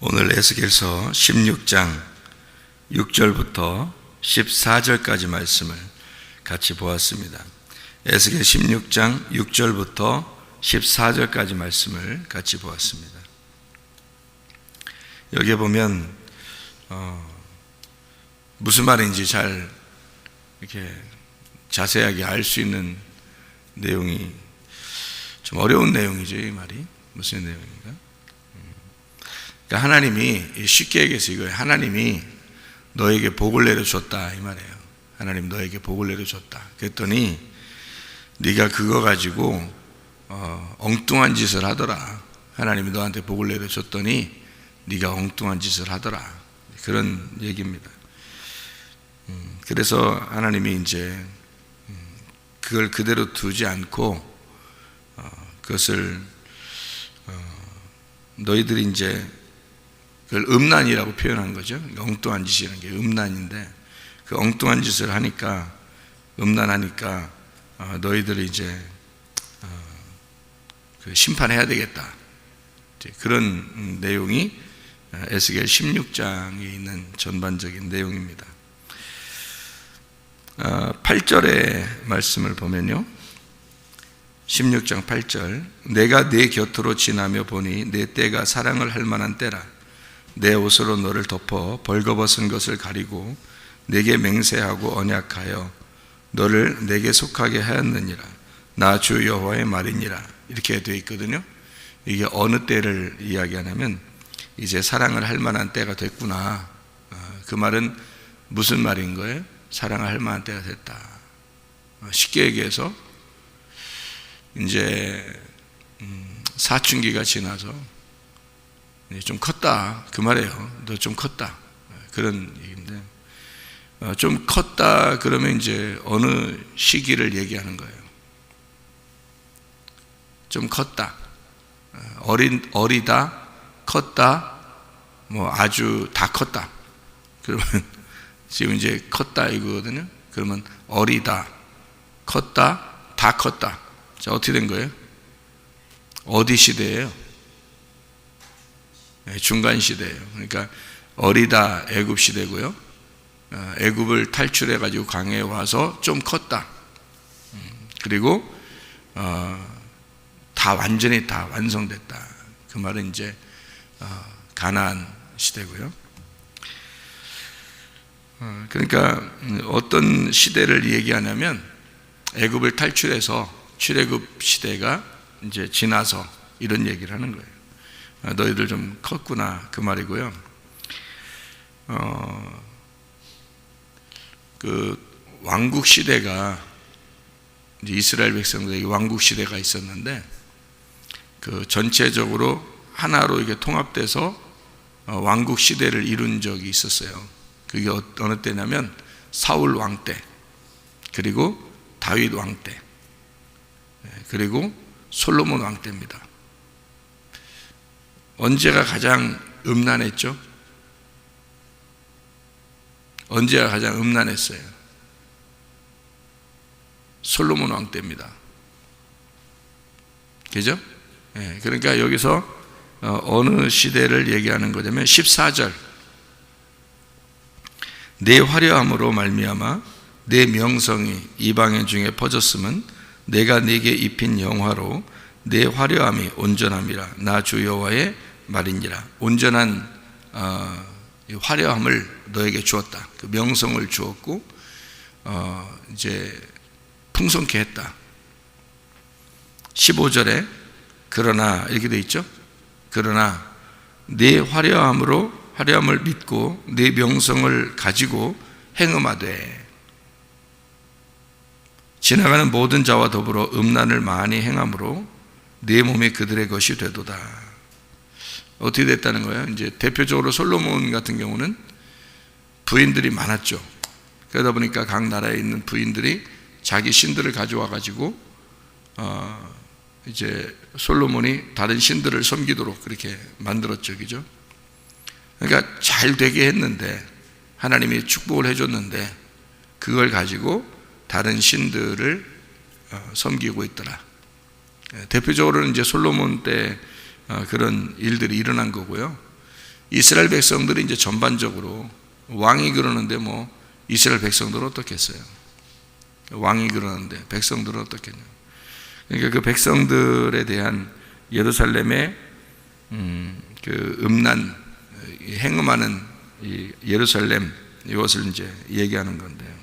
오늘 에스겔서 16장 6절부터 14절까지 말씀을 같이 보았습니다. 에스겔 16장 6절부터 14절까지 말씀을 같이 보았습니다. 여기에 보면 무슨 말인지 잘 이렇게 자세하게 알 수 있는 내용이 좀 어려운 내용이죠. 이 말이 무슨 내용인가? 그러니까 하나님이 쉽게 얘기해서 이거예요. 하나님이 너에게 복을 내려줬다 이 말이에요. 하나님 너에게 복을 내려줬다. 그랬더니 네가 그거 가지고 엉뚱한 짓을 하더라. 하나님이 너한테 복을 내려줬더니 네가 엉뚱한 짓을 하더라. 그런 얘기입니다. 그래서 하나님이 이제 그걸 그대로 두지 않고 그것을 너희들이 이제 그걸 음란이라고 표현한 거죠. 엉뚱한 짓이라는 게 음란인데 그 엉뚱한 짓을 하니까 음란하니까 너희들이 이제 그 심판해야 되겠다. 그런 내용이 에스겔 16장에 있는 전반적인 내용입니다. 8절의 말씀을 보면요. 16장 8절 내가 네 곁으로 지나며 보니 내 때가 사랑을 할 만한 때라. 내 옷으로 너를 덮어 벌거벗은 것을 가리고 내게 맹세하고 언약하여 너를 내게 속하게 하였느니라. 나 주 여호와의 말이니라. 이렇게 되어 있거든요. 이게 어느 때를 이야기하냐면 이제 사랑을 할 만한 때가 됐구나. 그 말은 무슨 말인 거예요? 사랑을 할 만한 때가 됐다. 쉽게 얘기해서 이제 사춘기가 지나서 좀 컸다 그 말이에요. 너 좀 컸다 그런 얘기인데 좀 컸다 그러면 이제 어느 시기를 얘기하는 거예요. 좀 컸다, 어리다, 컸다, 뭐 아주 다 컸다. 그러면 지금 이제 컸다 이거거든요. 그러면 어리다, 컸다, 다 컸다. 자, 어떻게 된 거예요? 어디 시대예요? 중간 시대예요. 그러니까 어리다 애굽 시대고요. 애굽을 탈출해 가지고 광야에 와서 좀 컸다. 그리고 다 완전히 다 완성됐다. 그 말은 이제 가나안 시대고요. 그러니까 어떤 시대를 얘기하냐면 애굽을 탈출해서 출애굽 시대가 이제 지나서 이런 얘기를 하는 거예요. 너희들 좀 컸구나 그 말이고요. 그 왕국 시대가 이제 이스라엘 백성들에게 왕국 시대가 있었는데 그 전체적으로 하나로 이게 통합돼서 왕국 시대를 이룬 적이 있었어요. 그게 어느 때냐면 사울 왕 때, 그리고 다윗 왕 때, 그리고 솔로몬 왕 때입니다. 언제가 가장 음란했죠? 언제가 가장 음란했어요? 솔로몬 왕 때입니다. 그죠? 그러니까 여기서 어느 시대를 얘기하는 거냐면 14절 내 화려함으로 말미암아 내 명성이 이방인 중에 퍼졌음은 내가 네게 입힌 영화로 내 화려함이 온전함이라. 나 주 여호와의 말이니라. 온전한 화려함을 너에게 주었다. 그 명성을 주었고 이제 풍성케 했다. 15절에 그러나 이렇게 돼 있죠. 그러나 네 화려함을 믿고 네 명성을 가지고 행음하되 지나가는 모든 자와 더불어 음란을 많이 행함으로 네 몸이 그들의 것이 되도다. 어떻게 됐다는 거예요? 이제 대표적으로 솔로몬 같은 경우는 부인들이 많았죠. 그러다 보니까 각 나라에 있는 부인들이 자기 신들을 가져와 가지고 이제 솔로몬이 다른 신들을 섬기도록 그렇게 만들었죠, 그죠? 그러니까 잘 되게 했는데 하나님이 축복을 해줬는데 그걸 가지고 다른 신들을 섬기고 있더라. 대표적으로는 이제 솔로몬 때 그런 일들이 일어난 거고요. 이스라엘 백성들이 이제 전반적으로 왕이 그러는데 뭐 이스라엘 백성들은 어떻겠어요? 왕이 그러는데 백성들은 어떻겠냐? 그러니까 그 백성들에 대한 예루살렘의 그 음란, 행음하는 이 예루살렘, 이것을 이제 얘기하는 건데요.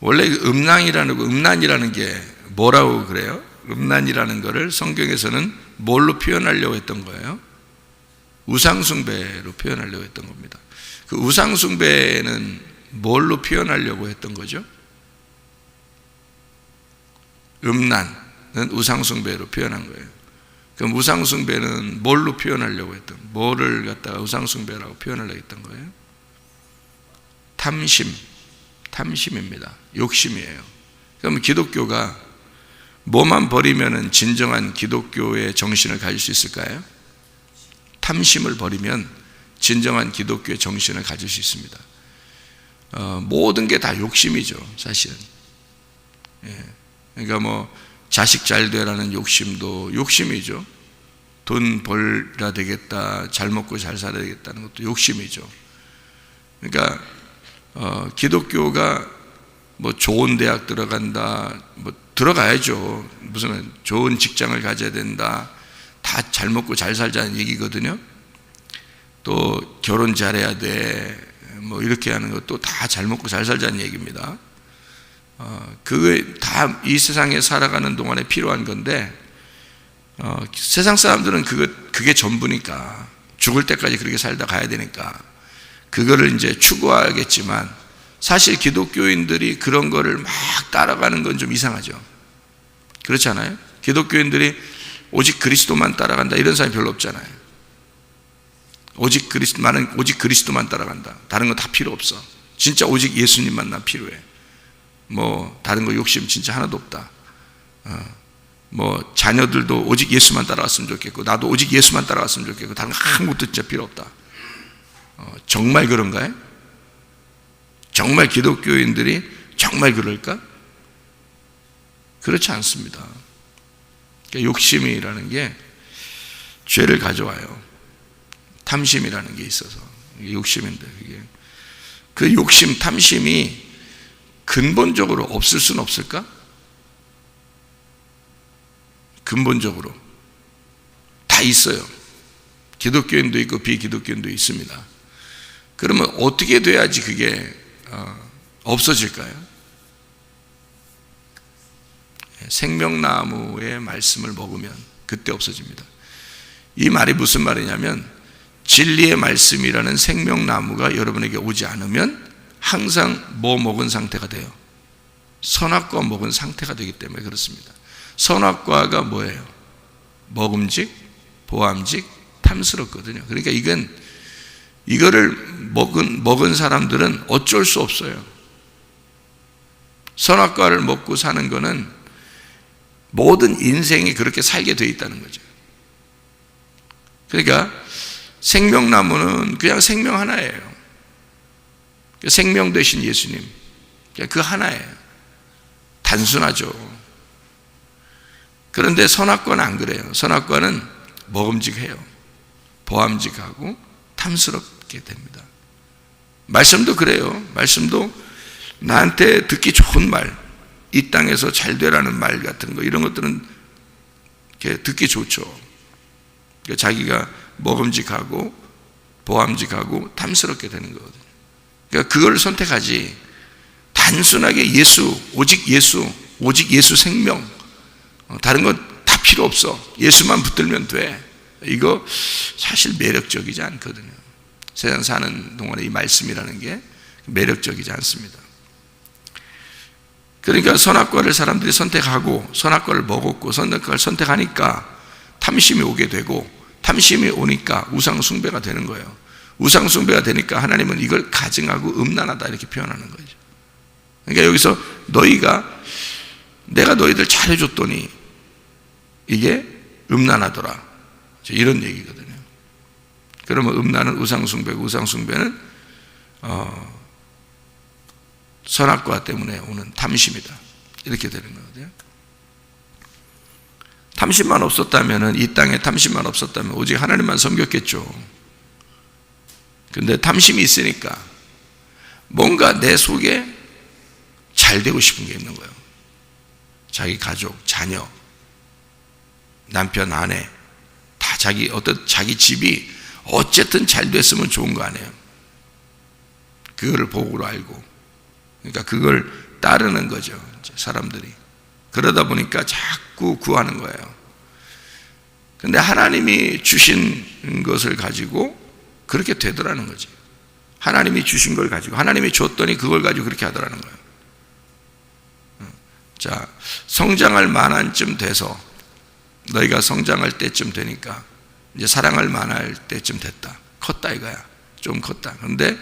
원래 음란이라는 게 뭐라고 그래요? 음란이라는 거를 성경에서는 뭘로 표현하려고 했던 거예요? 우상숭배로 표현하려고 했던 겁니다. 그 우상숭배는 뭘로 표현하려고 했던 거죠? 음란은 우상숭배로 표현한 거예요. 그럼 우상숭배는 뭘로 표현하려고 했던, 뭐를 갖다가 우상숭배라고 표현하려고 했던 거예요? 탐심입니다. 욕심이에요. 그럼 기독교가 뭐만 버리면 진정한 기독교의 정신을 가질 수 있을까요? 탐심을 버리면 진정한 기독교의 정신을 가질 수 있습니다. 모든 게 다 욕심이죠, 사실은. 그러니까 뭐 자식 잘 되라는 욕심도 욕심이죠. 돈 벌어야 되겠다, 잘 먹고 잘 살아야 되겠다는 것도 욕심이죠. 그러니까 기독교가 뭐 좋은 대학 들어간다, 뭐 들어가야죠. 무슨 좋은 직장을 가져야 된다, 다 잘 먹고 잘 살자는 얘기거든요. 또 결혼 잘해야 돼, 뭐 이렇게 하는 것도 다 잘 먹고 잘 살자는 얘기입니다. 그게 다 이 세상에 살아가는 동안에 필요한 건데, 세상 사람들은 그게 전부니까, 죽을 때까지 그렇게 살다 가야 되니까 그거를 이제 추구하겠지만, 사실 기독교인들이 그런 거를 막 따라가는 건 좀 이상하죠. 그렇지 않아요? 기독교인들이 오직 그리스도만 따라간다 이런 사람이 별로 없잖아요. 오직 그리스도만 따라간다, 다른 거 다 필요 없어, 진짜 오직 예수님만 나 필요해, 뭐 다른 거 욕심 진짜 하나도 없다, 뭐 자녀들도 오직 예수만 따라갔으면 좋겠고, 나도 오직 예수만 따라갔으면 좋겠고, 다른 거 아무것도 진짜 필요 없다. 정말 그런가요? 정말 기독교인들이 정말 그럴까? 그렇지 않습니다. 그러니까 욕심이라는 게 죄를 가져와요. 탐심이라는 게 있어서, 이게 욕심인데, 그 욕심, 탐심이 근본적으로 없을 수는 없을까? 근본적으로 다 있어요. 기독교인도 있고 비기독교인도 있습니다. 그러면 어떻게 돼야지 그게 없어질까요? 생명나무의 말씀을 먹으면 그때 없어집니다. 이 말이 무슨 말이냐면, 진리의 말씀이라는 생명나무가 여러분에게 오지 않으면 항상 뭐 먹은 상태가 돼요? 선악과 먹은 상태가 되기 때문에 그렇습니다. 선악과가 뭐예요? 먹음직, 보암직, 탐스럽거든요. 그러니까 이거를 먹은 사람들은 어쩔 수 없어요. 선악과를 먹고 사는 거는 모든 인생이 그렇게 살게 되어 있다는 거죠. 그러니까 생명나무는 그냥 생명 하나예요. 생명 되신 예수님, 그 하나예요. 단순하죠. 그런데 선악과는 안 그래요. 선악과는 먹음직해요. 보암직하고 탐스럽게 됩니다. 말씀도 그래요. 말씀도 나한테 듣기 좋은 말, 이 땅에서 잘 되라는 말 같은 거, 이런 것들은 듣기 좋죠. 자기가 먹음직하고 보암직하고 탐스럽게 되는 거거든요. 그러니까 그걸 선택하지, 단순하게 예수, 오직 예수 생명, 다른 건 다 필요 없어, 예수만 붙들면 돼, 이거 사실 매력적이지 않거든요. 세상 사는 동안에 이 말씀이라는 게 매력적이지 않습니다. 그러니까 선악과를 사람들이 선택하고, 선악과를 먹었고, 선악과를 선택하니까 탐심이 오게 되고, 탐심이 오니까 우상숭배가 되는 거예요. 우상숭배가 되니까 하나님은 이걸 가증하고 음란하다 이렇게 표현하는 거죠. 그러니까 여기서 내가 너희들 잘해줬더니 이게 음란하더라, 이런 얘기거든요. 그러면 음란은 우상숭배고, 우상숭배는 선악과 때문에 오는 탐심이다, 이렇게 되는 거거든요. 탐심만 없었다면, 이 땅에 탐심만 없었다면 오직 하나님만 섬겼겠죠. 근데 탐심이 있으니까 뭔가 내 속에 잘 되고 싶은 게 있는 거예요. 자기 가족, 자녀, 남편, 아내, 다 자기 집이 어쨌든 잘 됐으면 좋은 거 아니에요. 그거를 복으로 알고, 그러니까 그걸 따르는 거죠, 사람들이. 그러다 보니까 자꾸 구하는 거예요. 근데 하나님이 주신 것을 가지고 그렇게 되더라는 거지. 하나님이 주신 걸 가지고, 하나님이 줬더니 그걸 가지고 그렇게 하더라는 거예요. 자, 성장할 만한 쯤 돼서, 너희가 성장할 때쯤 되니까 이제 사랑할 만할 때쯤 됐다, 컸다 이거야. 좀 컸다. 그런데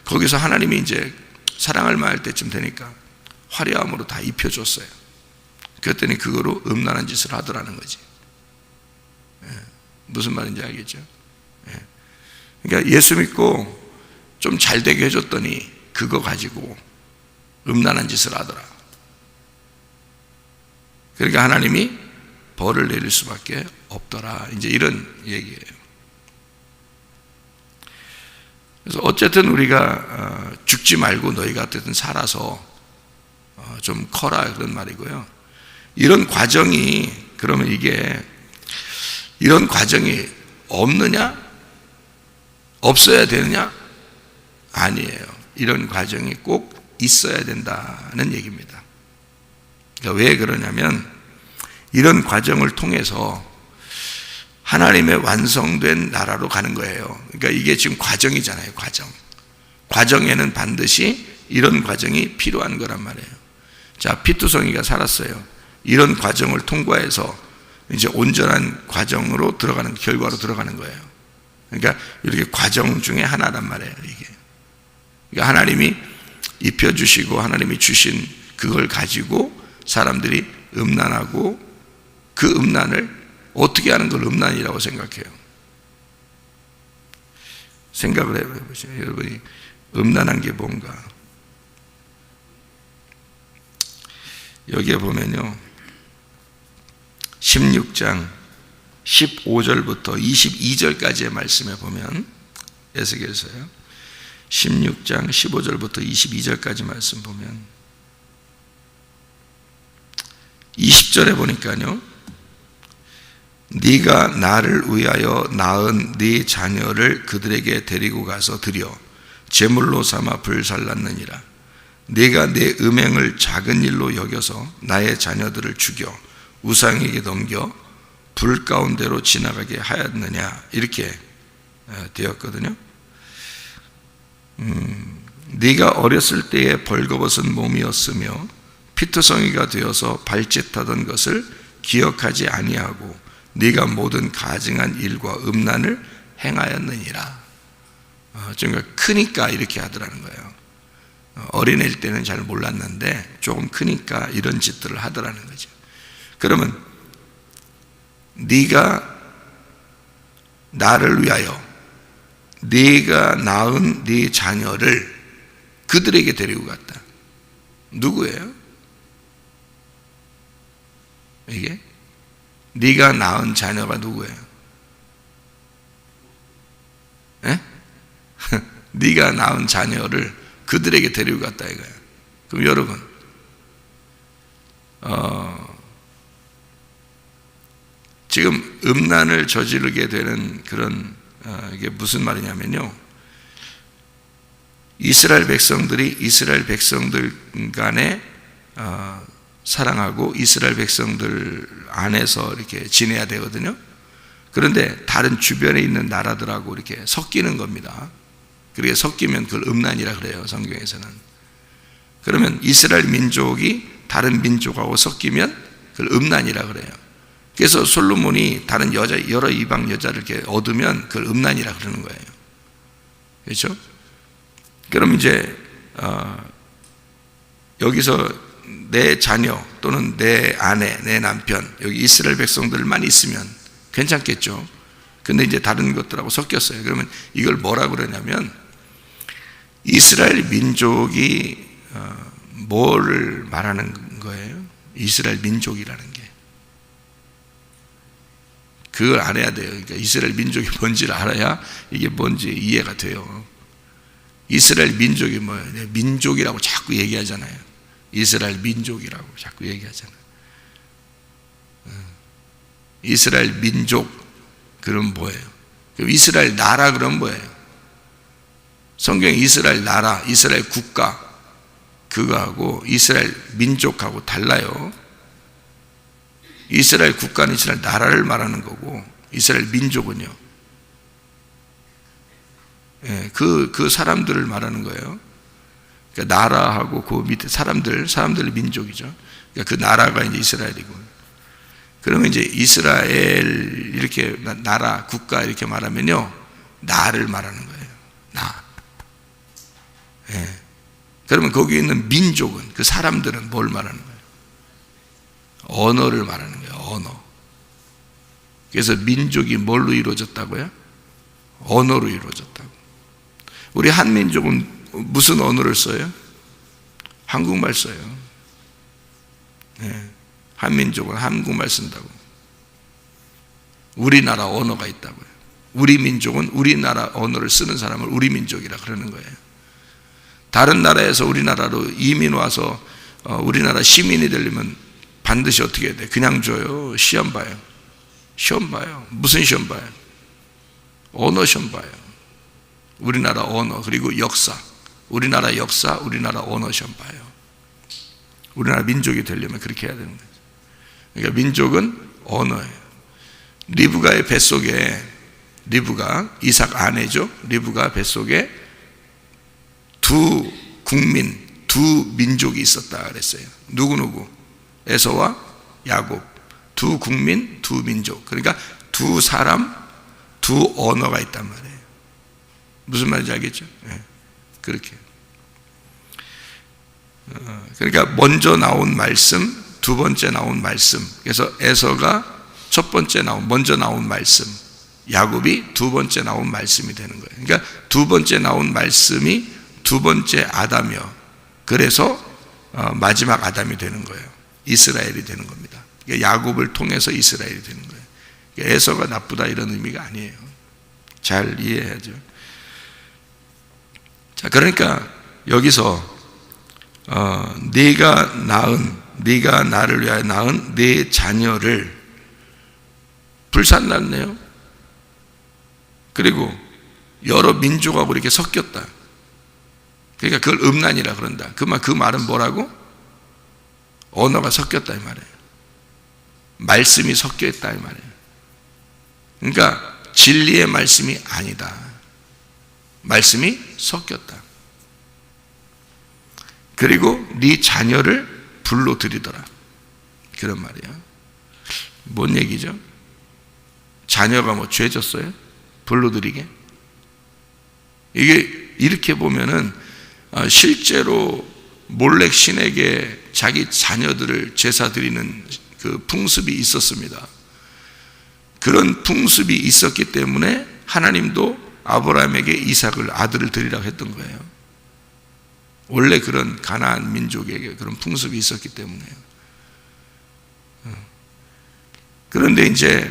거기서 하나님이 이제 사랑할 만할 때쯤 되니까 화려함으로 다 입혀줬어요. 그랬더니 그거로 음란한 짓을 하더라는 거지. 무슨 말인지 알겠죠? 그러니까 예수 믿고 좀 잘 되게 해줬더니 그거 가지고 음란한 짓을 하더라. 그러니까 하나님이 벌을 내릴 수밖에 없더라, 이제 이런 얘기예요. 그래서 어쨌든 우리가 죽지 말고 너희가 어쨌든 살아서 좀 커라, 그런 말이고요. 이런 과정이, 그러면 이게 이런 과정이 없느냐? 없어야 되느냐? 아니에요. 이런 과정이 꼭 있어야 된다는 얘기입니다. 그러니까 왜 그러냐면 이런 과정을 통해서 하나님의 완성된 나라로 가는 거예요. 그러니까 이게 지금 과정이잖아요. 과정에는 반드시 이런 과정이 필요한 거란 말이에요. 자, 피투성이가 살았어요. 이런 과정을 통과해서 이제 온전한 과정으로 들어가는, 결과로 들어가는 거예요. 그러니까 이렇게 과정 중에 하나란 말이에요, 이게. 그러니까 하나님이 입혀주시고 하나님이 주신 그걸 가지고 사람들이 음란하고, 그 음란을 어떻게 하는 걸 음란이라고 생각해요? 생각을 해보세요. 여러분이 음란한 게 뭔가. 여기에 보면요, 16장 15절부터 22절까지의 말씀에 보면, 에스겔서요 16장 15절부터 22절까지 말씀 보면 20절에 보니까요, 네가 나를 위하여 낳은 네 자녀를 그들에게 데리고 가서 드려 제물로 삼아 불살랐느니라. 네가 내 음행을 작은 일로 여겨서 나의 자녀들을 죽여 우상에게 넘겨 불 가운데로 지나가게 하였느냐, 이렇게 되었거든요. 네가 어렸을 때에 벌거벗은 몸이었으며 피투성이가 되어서 발짓하던 것을 기억하지 아니하고 네가 모든 가증한 일과 음란을 행하였느니라. 그러니까 크니까 이렇게 하더라는 거예요. 어린애일 때는 잘 몰랐는데 조금 크니까 이런 짓들을 하더라는 거죠. 그러면 네가 나를 위하여 네가 낳은 네 자녀를 그들에게 데리고 갔다. 누구예요? 이게 네가 낳은 자녀가 누구예요? 에? 네가 낳은 자녀를 그들에게 데리고 갔다 이거예요. 그럼 여러분, 지금 음란을 저지르게 되는 그런, 이게 무슨 말이냐면요, 이스라엘 백성들 간에 사랑하고 이스라엘 백성들 안에서 이렇게 지내야 되거든요. 그런데 다른 주변에 있는 나라들하고 이렇게 섞이는 겁니다. 그렇게 섞이면 그걸 음란이라 그래요, 성경에서는. 그러면 이스라엘 민족이 다른 민족하고 섞이면 그걸 음란이라 그래요. 그래서 솔로몬이 다른 여러 이방 여자를 이렇게 얻으면 그걸 음란이라 그러는 거예요. 그렇죠? 그럼 이제 여기서 내 자녀 또는 내 아내, 내 남편, 여기 이스라엘 백성들만 있으면 괜찮겠죠. 근데 이제 다른 것들하고 섞였어요. 그러면 이걸 뭐라 그러냐면, 이스라엘 민족이 뭐를 말하는 거예요? 이스라엘 민족이라는 게 그걸 알아야 돼요. 그러니까 이스라엘 민족이 뭔지를 알아야 이게 뭔지 이해가 돼요. 이스라엘 민족이 뭐예요? 민족이라고 자꾸 얘기하잖아요. 이스라엘 민족이라고 자꾸 얘기하잖아요. 이스라엘 민족 그럼 뭐예요? 이스라엘 나라 그럼 뭐예요? 성경에 이스라엘 나라, 이스라엘 국가 그거하고 이스라엘 민족하고 달라요. 이스라엘 국가는 이스라엘 나라를 말하는 거고 이스라엘 민족은요, 그 사람들을 말하는 거예요. 그러니까 나라하고 그 밑에 사람들의 민족이죠. 그러니까 그 나라가 이제 이스라엘이고. 그러면 이제 이스라엘 이렇게 나라, 국가 이렇게 말하면요, 나를 말하는 거예요. 나. 그러면 거기 있는 민족은, 그 사람들은 뭘 말하는 거예요? 언어를 말하는 거예요. 언어. 그래서 민족이 뭘로 이루어졌다고요? 언어로 이루어졌다고. 우리 한민족은 무슨 언어를 써요? 한국말 써요. 한민족은 한국말 쓴다고. 우리나라 언어가 있다고요. 우리 민족은 우리나라 언어를 쓰는 사람을 우리 민족이라 그러는 거예요. 다른 나라에서 우리나라로 이민 와서 우리나라 시민이 되려면 반드시 어떻게 해야 돼? 그냥 줘요? 시험 봐요? 시험 봐요. 무슨 시험 봐요? 언어 시험 봐요. 우리나라 언어, 그리고 역사, 우리나라 역사, 우리나라 언어 시험 봐요. 우리나라 민족이 되려면 그렇게 해야 되는 거죠. 그러니까 민족은 언어예요. 리브가의 뱃속에, 리브가 이삭 아내죠. 리브가 뱃속에 두 국민, 두 민족이 있었다 그랬어요. 누구누구? 에서와 야곱. 두 국민, 두 민족. 그러니까 두 사람, 두 언어가 있단 말이에요. 무슨 말인지 알겠죠? 네, 그렇게. 그러니까 먼저 나온 말씀, 두 번째 나온 말씀. 그래서 에서가 첫 번째 먼저 나온 말씀, 야곱이 두 번째 나온 말씀이 되는 거예요. 그러니까 두 번째 나온 말씀이 두 번째 아담이요. 그래서 마지막 아담이 되는 거예요. 이스라엘이 되는 겁니다. 그러니까 야곱을 통해서 이스라엘이 되는 거예요. 그러니까 에서가 나쁘다 이런 의미가 아니에요. 잘 이해해야죠. 자, 그러니까 여기서 네가 나를 위하여 낳은 네 자녀를 불산났네요. 그리고 여러 민족하고 이렇게 섞였다. 그러니까 그걸 음란이라 그런다. 그 말은 뭐라고? 언어가 섞였다 이 말이에요. 말씀이 섞여 있다 이 말이에요. 그러니까 진리의 말씀이 아니다. 말씀이 섞였다. 그리고 네 자녀를 불로 들이더라. 그런 말이에요. 뭔 얘기죠? 자녀가 뭐 죄졌어요? 불로 들이게? 이게 이렇게 보면은 실제로 몰렉 신에게 자기 자녀들을 제사 드리는 그 풍습이 있었습니다. 그런 풍습이 있었기 때문에 하나님도 아브라함에게 이삭을 아들을 드리라고 했던 거예요. 원래 그런 가나안 민족에게 그런 풍습이 있었기 때문에요. 그런데 이제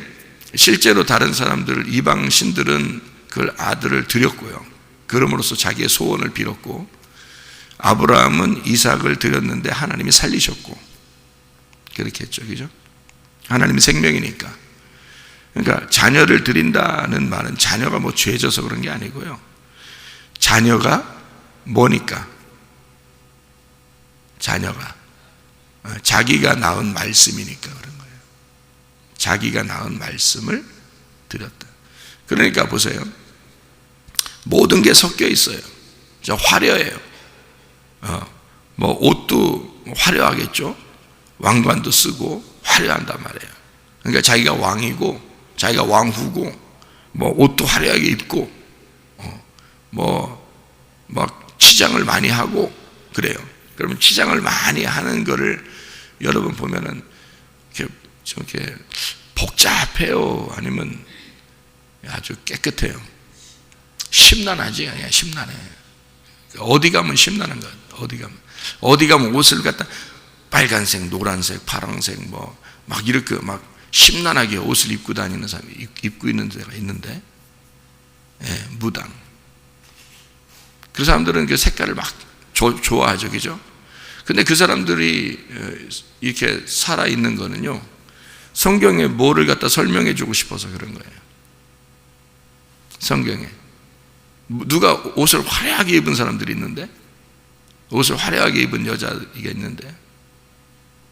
실제로 다른 사람들, 이방 신들은 그걸 아들을 드렸고요. 그럼으로써 자기의 소원을 빌었고, 아브라함은 이삭을 드렸는데 하나님이 살리셨고, 그렇게 했죠. 그죠? 하나님이 생명이니까. 그러니까 자녀를 드린다는 말은 자녀가 뭐 죄져서 그런 게 아니고요. 자녀가 뭐니까? 자녀가 자기가 낳은 말씀이니까 그런 거예요. 자기가 낳은 말씀을 드렸다. 그러니까 보세요. 모든 게 섞여 있어요. 화려해요. 뭐 옷도 화려하겠죠. 왕관도 쓰고 화려한단 말이에요. 그러니까 자기가 왕이고, 자기가 왕후고, 뭐 옷도 화려하게 입고, 막 치장을 많이 하고 그래요. 그러면 치장을 많이 하는 거를 여러분 보면은 이렇게 복잡해요? 아니면 아주 깨끗해요? 심란하지? 아니야, 심란해. 어디 가면 심란한 거야. 어디 가면 옷을 갖다 빨간색, 노란색, 파란색 막 이렇게 막 심란하게 옷을 입고 다니는 사람이 입고 있는 데가 있는데, 무당. 그 사람들은 그 색깔을 막 좋아하죠, 그죠? 근데 그 사람들이 이렇게 살아있는 거는요, 성경에 뭐를 갖다 설명해 주고 싶어서 그런 거예요. 성경에 누가 옷을 화려하게 입은 사람들이 있는데, 옷을 화려하게 입은 여자가 있는데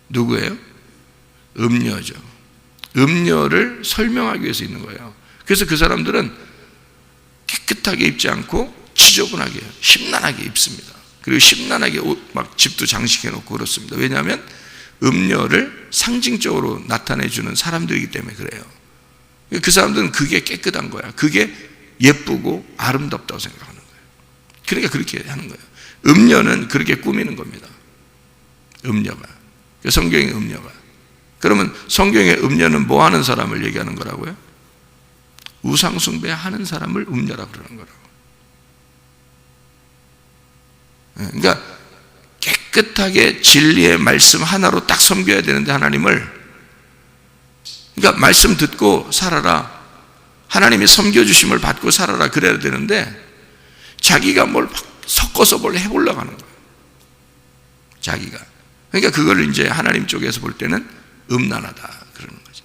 누구예요? 음녀죠. 음녀를 설명하기 위해서 있는 거예요. 그래서 그 사람들은 깨끗하게 입지 않고 지저분하게, 심란하게 입습니다. 그리고 심란하게 막 집도 장식해 놓고 그렇습니다. 왜냐하면 음녀를 상징적으로 나타내 주는 사람들이기 때문에 그래요. 그 사람들은 그게 깨끗한 거야. 그게 예쁘고 아름답다고 생각하는 거예요. 그러니까 그렇게 하는 거예요. 음녀는 그렇게 꾸미는 겁니다. 음녀가, 성경의 음녀가. 그러면 성경의 음녀는 뭐 하는 사람을 얘기하는 거라고요? 우상숭배 하는 사람을 음녀라고 그러는 거라고. 그러니까 깨끗하게 진리의 말씀 하나로 딱 섬겨야 되는데, 하나님을, 그러니까 말씀 듣고 살아라, 하나님이 섬겨주심을 받고 살아라, 그래야 되는데 자기가 뭘 막 섞어서 뭘 해보려고 하는 거예요. 자기가. 그러니까 그걸 이제 하나님 쪽에서 볼 때는 음란하다 그러는 거죠.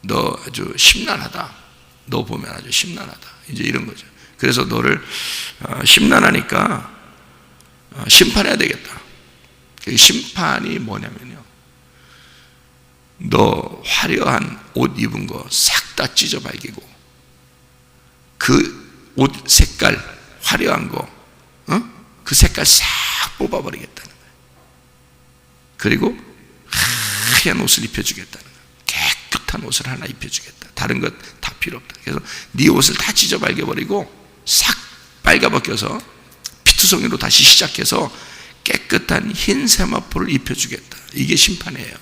너 아주 심란하다, 너 보면 아주 심란하다, 이제 이런 거죠. 그래서 너를 심란하니까 심판해야 되겠다. 그 심판이 뭐냐면요, 너 화려한 옷 입은 거 싹 다 찢어발기고, 그 옷 색깔 화려한 거, 그 색깔 싹 뽑아버리겠다는 거예요. 그리고 하얀 옷을 입혀주겠다는 거예요. 깨끗한 옷을 하나 입혀주겠다. 다른 것 다 필요 없다. 그래서 네 옷을 다 찢어발겨버리고 싹 빨가벗겨서 피투성이로 다시 시작해서 깨끗한 흰 세마포를 입혀주겠다. 이게 심판이에요.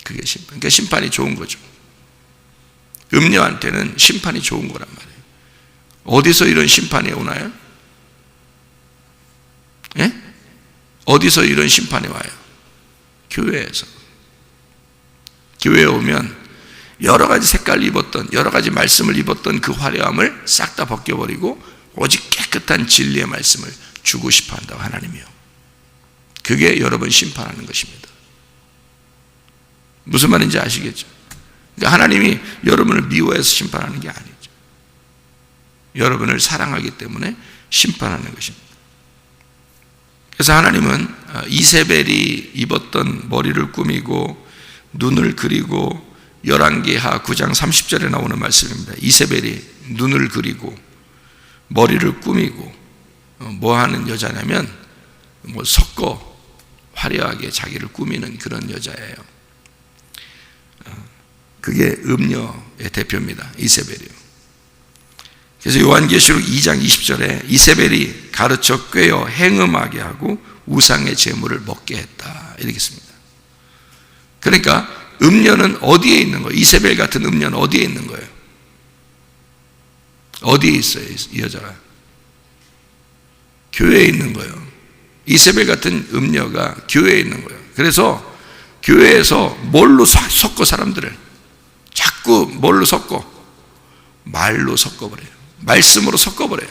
그게 심판. 그러니까 심판이 좋은 거죠. 음녀한테는 심판이 좋은 거란 말이에요. 어디서 이런 심판이 오나요? 예? 어디서 이런 심판이 와요? 교회에서. 교회에 오면 여러 가지 색깔 입었던, 여러 가지 말씀을 입었던 그 화려함을 싹 다 벗겨버리고 오직 깨끗한 진리의 말씀을 주고 싶어 한다고, 하나님이요. 그게 여러분 심판하는 것입니다. 무슨 말인지 아시겠죠? 그러니까 하나님이 여러분을 미워해서 심판하는 게 아니죠. 여러분을 사랑하기 때문에 심판하는 것입니다. 그래서 하나님은 이세벨이 입었던 머리를 꾸미고 눈을 그리고, 열왕기하 9장 30절에 나오는 말씀입니다. 이세벨이 눈을 그리고 머리를 꾸미고 뭐 하는 여자냐면, 뭐 섞어 화려하게 자기를 꾸미는 그런 여자예요. 그게 음녀의 대표입니다. 이세벨이요. 그래서 요한계시록 2장 20절에 이세벨이 가르쳐 꿰어 행음하게 하고 우상의 제물을 먹게 했다, 이렇게 씁니다. 그러니까 음녀는 어디에 있는 거예요? 이세벨 같은 음녀는 어디에 있는 거예요? 어디에 있어요, 이 여자가? 교회에 있는 거예요. 이세벨 같은 음녀가 교회에 있는 거예요. 그래서 교회에서 뭘로 섞어, 사람들을 자꾸 뭘로 섞어? 말로 섞어버려요. 말씀으로 섞어버려요.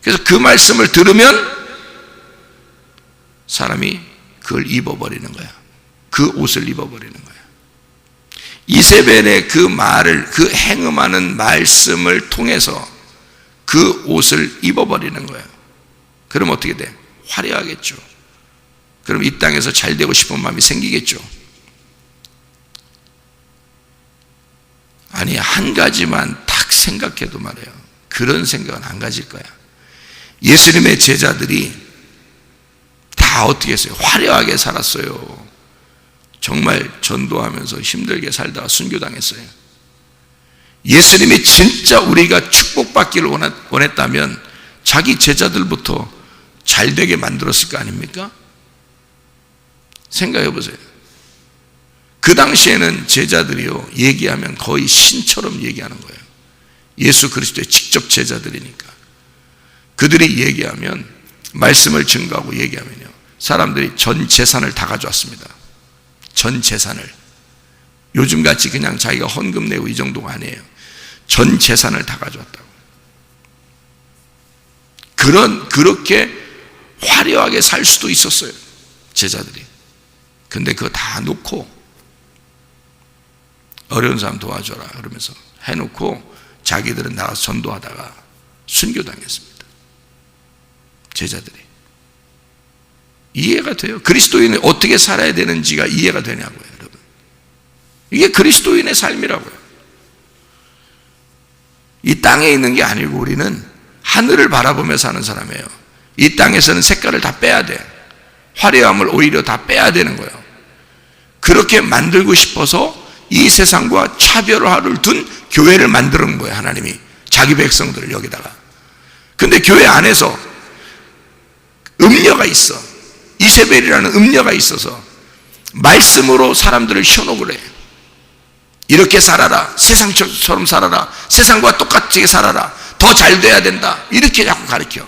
그래서 그 말씀을 들으면 사람이 그걸 입어버리는 거야. 그 옷을 입어버리는 거야. 이세벨의 그 말을, 그 행음하는 말씀을 통해서 그 옷을 입어버리는 거예요. 그럼 어떻게 돼? 화려하겠죠. 그럼 이 땅에서 잘 되고 싶은 마음이 생기겠죠. 아니, 한 가지만 딱 생각해도 말이에요, 그런 생각은 안 가질 거야. 예수님의 제자들이 다 어떻게 했어요? 화려하게 살았어요. 정말 전도하면서 힘들게 살다가 순교당했어요. 예수님이 진짜 우리가 축복받기를 원했다면 자기 제자들부터 잘되게 만들었을 거 아닙니까? 생각해 보세요. 그 당시에는 제자들이요, 얘기하면 거의 신처럼 얘기하는 거예요. 예수 그리스도의 직접 제자들이니까. 그들이 얘기하면, 말씀을 증거하고 얘기하면요, 사람들이 전 재산을 다 가져왔습니다. 전 재산을. 요즘같이 그냥 자기가 헌금 내고 이 정도가 아니에요. 전 재산을 다 가져왔다고. 그렇게 화려하게 살 수도 있었어요, 제자들이. 근데 그거 다 놓고 어려운 사람 도와줘라 그러면서 해놓고 자기들은 나가서 전도하다가 순교당했습니다. 제자들이. 이해가 돼요? 그리스도인이 어떻게 살아야 되는지가 이해가 되냐고요, 여러분. 이게 그리스도인의 삶이라고요. 이 땅에 있는 게 아니고 우리는 하늘을 바라보며 사는 사람이에요. 이 땅에서는 색깔을 다 빼야 돼. 화려함을 오히려 다 빼야 되는 거예요. 그렇게 만들고 싶어서 이 세상과 차별화를 둔 교회를 만드는 거예요, 하나님이. 자기 백성들을 여기다가. 근데 교회 안에서 음녀가 있어. 이세벨이라는 음녀가 있어서 말씀으로 사람들을 현혹을 해. 이렇게 살아라. 세상처럼 살아라. 세상과 똑같이 살아라. 더 잘 돼야 된다. 이렇게 자꾸 가르쳐.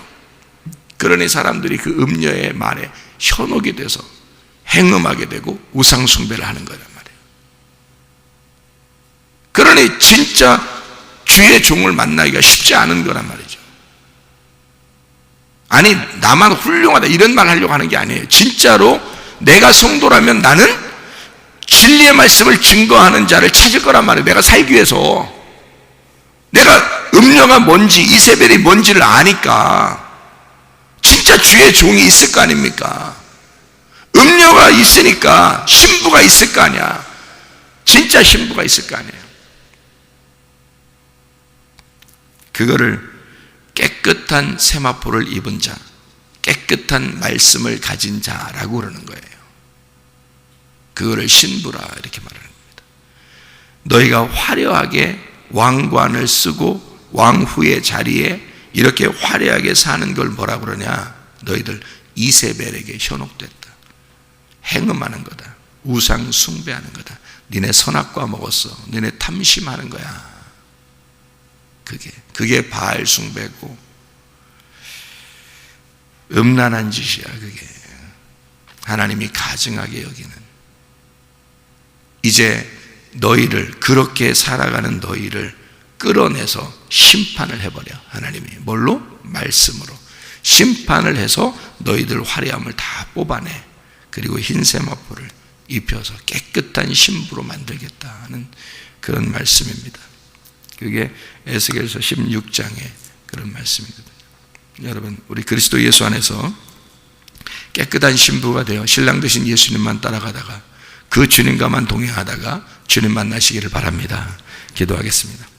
그러니 사람들이 그 음녀의 말에 현혹이 돼서 행음하게 되고 우상 숭배를 하는 거란 말이에요. 그러니 진짜 주의 종을 만나기가 쉽지 않은 거란 말이죠. 아니, 나만 훌륭하다 이런 말 하려고 하는 게 아니에요. 진짜로 내가 성도라면 나는 진리의 말씀을 증거하는 자를 찾을 거란 말이에요. 내가 살기 위해서. 내가 음녀가 뭔지 이세벨이 뭔지를 아니까 진짜 주의 종이 있을 거 아닙니까? 음녀가 있으니까 신부가 있을 거 아니야. 진짜 신부가 있을 거 아니에요. 그거를 깨끗한 세마포를 입은 자, 깨끗한 말씀을 가진 자라고 그러는 거예요. 그거를 신부라 이렇게 말하는 겁니다. 너희가 화려하게 왕관을 쓰고 왕후의 자리에 이렇게 화려하게 사는 걸 뭐라 그러냐? 너희들 이세벨에게 현혹됐다. 행음하는 거다. 우상 숭배하는 거다. 니네 선악과 먹었어. 니네 탐심하는 거야. 그게 바알 숭배고 음란한 짓이야. 그게 하나님이 가증하게 여기는. 이제 너희를, 그렇게 살아가는 너희를 끌어내서 심판을 해버려. 하나님이 뭘로? 말씀으로 심판을 해서 너희들 화려함을 다 뽑아내. 그리고 흰 세마포를 입혀서 깨끗한 신부로 만들겠다는 그런 말씀입니다. 그게 에스겔서 16장의 그런 말씀이거든요. 여러분, 우리 그리스도 예수 안에서 깨끗한 신부가 되어 신랑 되신 예수님만 따라가다가 그 주님과만 동행하다가 주님 만나시기를 바랍니다. 기도하겠습니다.